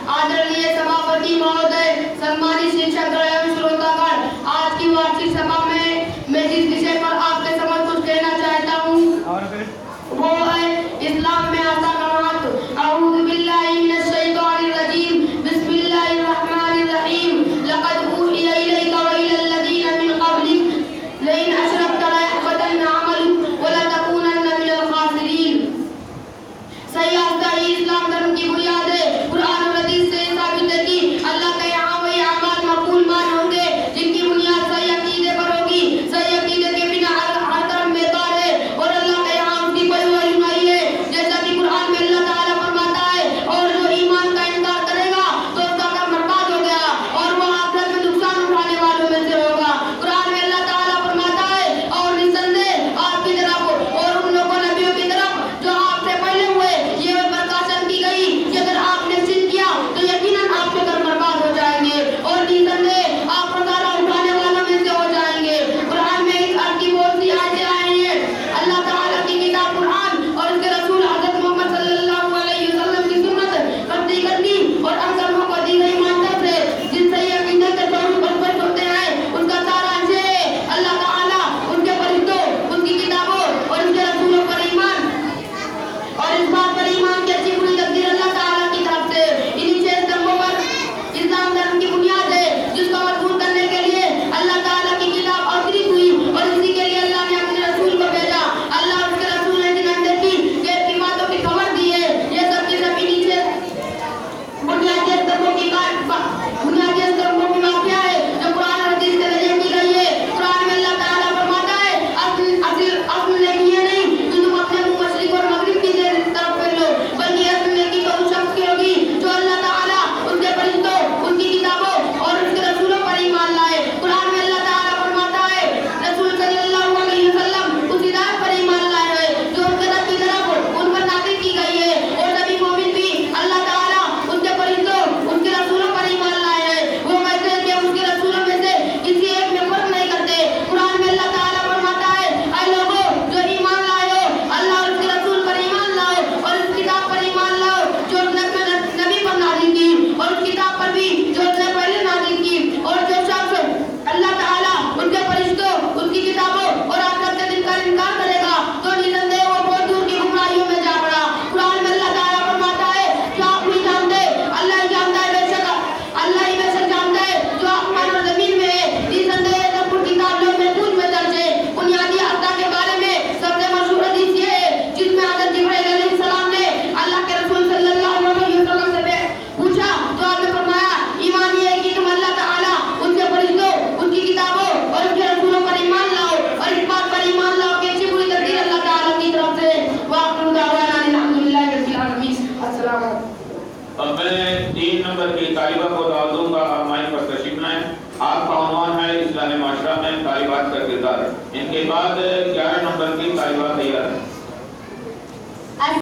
आदरणीय सभापति महोदय, सम्मानित शिक्षक एवं श्रोतागण, आज की वार्षिक सभा में मैं जिस विषय पर आपके समक्ष कुछ कहना चाहता हूँ वो है इस्लाम में आशा का महत्व। अऊज़ु बिल्लाहि मिनश शैतानिर रजीम, बिस्मिल्लाहिर रहमानिर रहीम। लक़द ऊहिया इलैका व इलल लज़ीना मिन क़ब्लिक लइन अशरकता लयहबतन्ना अमलुक व लतकूनन्ना मिनल खासिरीन। सही इस्लाम धर्म की बुनियाद है। कुरान और हदीस से साबित है कि अल्लाह के यहाँ वही अमाल मकबूल मान होंगे जिनकी बुनियाद सही अकीदे पर होगी। सही अकीदे के बिना हर धर्म बेकार है और अल्लाह के यहाँ उसकी कोई वजह नहीं है। जैसा कि कुरान में अल्लाह ताला फरमाता है, और जो ईमान का इनकार करेगा तो उसका कर्म बर्बाद हो गया और वह आखिरत में नुकसान उठाने वालों में से होगा। कुरान में अल्लाह ताला फरमाता है, और निसंदेह आपकी तरफ और उन लोगों नबियों की तरफ जो आपसे पहले हुए ये प्रकाशन की गई कि अगर आपने सिद्ध किया तो यकीनन आपके घर बर्बाद हो जाएंगे और निसंदेह आप प्रताड़ना उठाने वालों में से हो जाएंगे। कुरान में इस अर्थ की बहुत सी आयतें आई हैं। अल्लाह ताला की किताब कुरान और उसके रसूल हज़रत मोहम्मद सल्लल्लाहु अलैहि वसल्लम की सुन्नत कतई करनी और अनसरों को दी गई मानता से जिनसे ये अकीदे के स्वरूप स्पष्ट होते हैं, उसका सारा अंश है अल्लाह ताला उनके फरिश्तों, उनकी किताबों और उनके रसूलों पर ईमान और इस बात पर ईमान की अच्छी बुरी तकदीर अल्लाह ताला की तरफ से। इन्हीं 6 स्तंभों पर इस्लाम धर्म की बुनियाद है जिसको मजबूत करने के लिए अल्लाह ताला की किताब अवतरित हुई और इसी के लिए अल्लाह ने अपने रसूल को भेजा। अल्लाह और उसके रसूल ने जिन अंदर की गैर की बातों की खबर दी है, ये सब की सब इन्हीं 6 बुनियादी स्तंभों की वाक़या है जो कुरान और हदीस के जरिए की गई है। कुरान में अल्लाह ताला फरमाता है, असल नेकी ये नहीं कि तुम अपने मुंह मशरिक और मगरिब की तरफ फेर लो, बल्कि असल नेकी तो उस शख्स की होगी जो अल्लाह ताला उनके फरिश्तों, उनकी किताबों और उसके रसूलों पर ईमान लाए। कुरान में अल्लाह ताला फरमाता है, रसूल सल्लल्लाहु अलैहि वसल्लम उस हिदायत पर ईमान लाए हैं जो उनके रब की तरफ उन पर नाज़िल की गई है और सभी मोमिन भी अल्लाह ताला उनके फरिश्तों, उनके रसूलों पर ईमान लाए हैं। वो कहते हैं कि उनके रसूलों में से किसी एक में फर्क नहीं करते। कुरान में अल्लाह ताला फरमाता है, ऐ लोगों जो ईमान लाए हो, अल्लाह और उसके रसूल पर ईमान लाओ और उस किताब पर ईमान लाओ जो उसने अपने नबी पर नाज़िल की और उस किताब पर भी जो उसने पहले नाज़िल की। और जो शख्स अल्लाह ताला, उनके फरिश्तों, उनकी किताबों और आखिरत के दिन का इनकार करेगा तो निसंदेह वो बहुत दूर की गुमराहियों में जा पड़ा। कुरान में अल्लाह ताला फरमाता है, क्या आप नहीं जानते? अल्लाह ही जानता है, अल्लाह ही बेशक जानता है जो आसमान और जमीन में है। निसंदेह सब कुछ किताब में महफूज में दर्ज है। बुनियादी अक़ीदा के बारे में सबसे मशहूर हदीस ये है जिसमें हज़रत जिब्राइल अलैहिस्सलाम ने अल्लाह के रसूल सल्लल्लाहु अलैहि वसल्लम से पूछा तो आपने फरमाया, ईमान ये है कि तुम अल्लाह ताला, उनके फरिश्तों, उनकी किताबों और उनके रसूलों पर ईमान लाओ और इस बात पर ईमान लाओ कि अच्छी बुरी तकदीर अल्लाह ताला की तरफ से। वाक़िअ दावाना अल्हम्दुलिल्लाहि रब्बिल आलमीन। अस्सलाम वालेकुम। अब मैं 3 नंबर की तालिबा को दावत दूंगा, आप माइक पर तशरीफ लाएं। आपका उन्वान है इस्लामी माशरा में तालिबात का किरदार। इनके बाद 11 नंबर की तालिबा तैयार है।